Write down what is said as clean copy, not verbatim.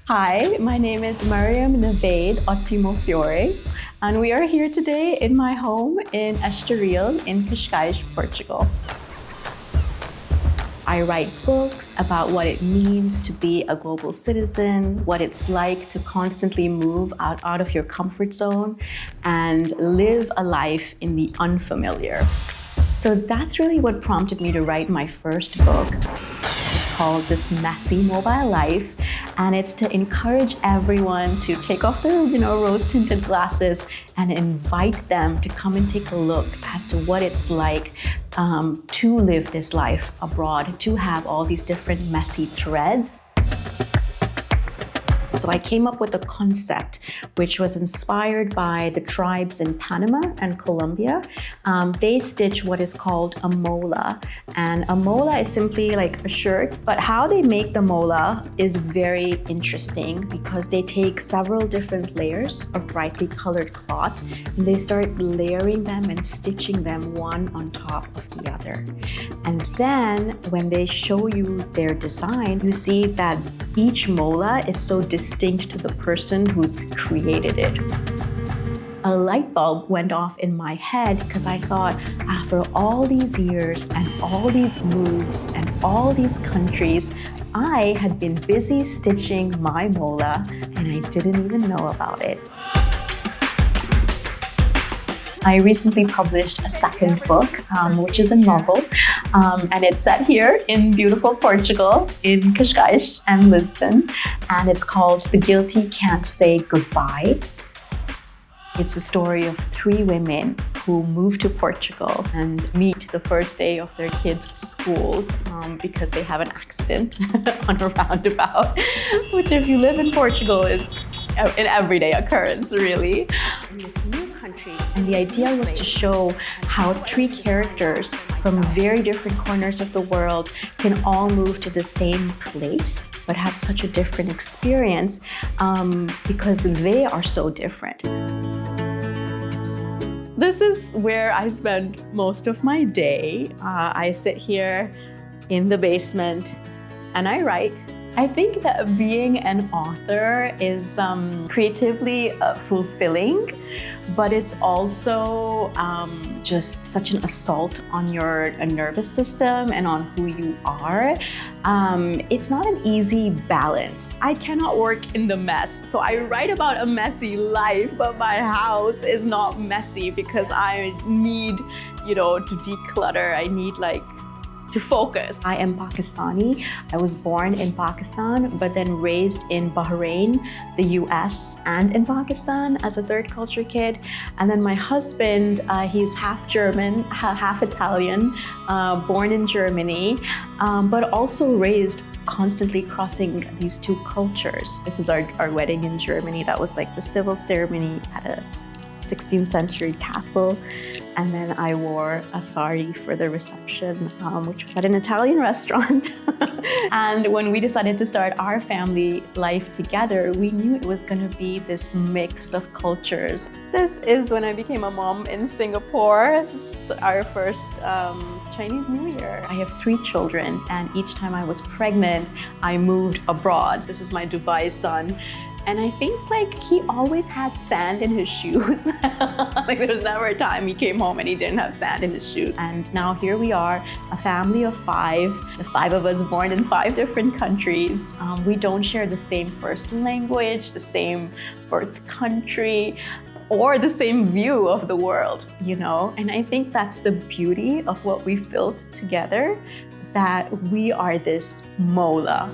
Hi, my name is Mariam Navade Ottimo Fiore, and we are here today in my home in Estoril in Cascais, Portugal. I write books about what it means to be a global citizen, what it's like to constantly move out of your comfort zone and live a life in the unfamiliar. So that's really what prompted me to write my first book. It's called This Messy Mobile Life, and it's to encourage everyone to take off their, rose-tinted glasses and invite them to come and take a look as to what it's like to live this life abroad, to have all these different messy threads. So I came up with a concept which was inspired by the tribes in Panama and Colombia. They stitch what is called a mola. And a mola is simply like a shirt, but how they make the mola is very interesting because they take several different layers of brightly colored cloth and they start layering them and stitching them one on top of the other. And then when they show you their design, you see that each mola is so distinct to the person who's created it. A light bulb went off in my head because I thought, after all these years and all these moves and all these countries, I had been busy stitching my mola and I didn't even know about it. I recently published a second book, which is a novel, and it's set here in beautiful Portugal, in Cascais and Lisbon, and it's called The Guilty Can't Say Goodbye. It's a story of three women who move to Portugal and meet the first day of their kids' schools because they have an accident on a roundabout, which if you live in Portugal is an everyday occurrence, really. In this new country. And the idea was to show how three characters from very different corners of the world can all move to the same place, but have such a different experience because they are so different. This is where I spend most of my day. I sit here in the basement and I write. I think that being an author is creatively fulfilling, but it's also just such an assault on your nervous system and on who you are. It's not an easy balance. I cannot work in the mess. So I write about a messy life, but my house is not messy because I need, to declutter. I need to focus. I am Pakistani. I was born in Pakistan, but then raised in Bahrain, the US, and in Pakistan as a third culture kid. And then my husband, he's half German, half Italian, born in Germany, but also raised constantly crossing these two cultures. This is our wedding in Germany. That was like the civil ceremony at a 16th century castle. And then I wore a sari for the reception, which was at an Italian restaurant. And when we decided to start our family life together, we knew it was going to be this mix of cultures. This is when I became a mom in Singapore. This is our first Chinese New Year. I have 3 children, and each time I was pregnant, I moved abroad. This is my Dubai son. And I think he always had sand in his shoes. There was never a time he came home and he didn't have sand in his shoes. And now here we are, a family of 5, the 5 of us born in 5 different countries. We don't share the same first language, the same birth country, or the same view of the world, And I think that's the beauty of what we've built together, that we are this mola.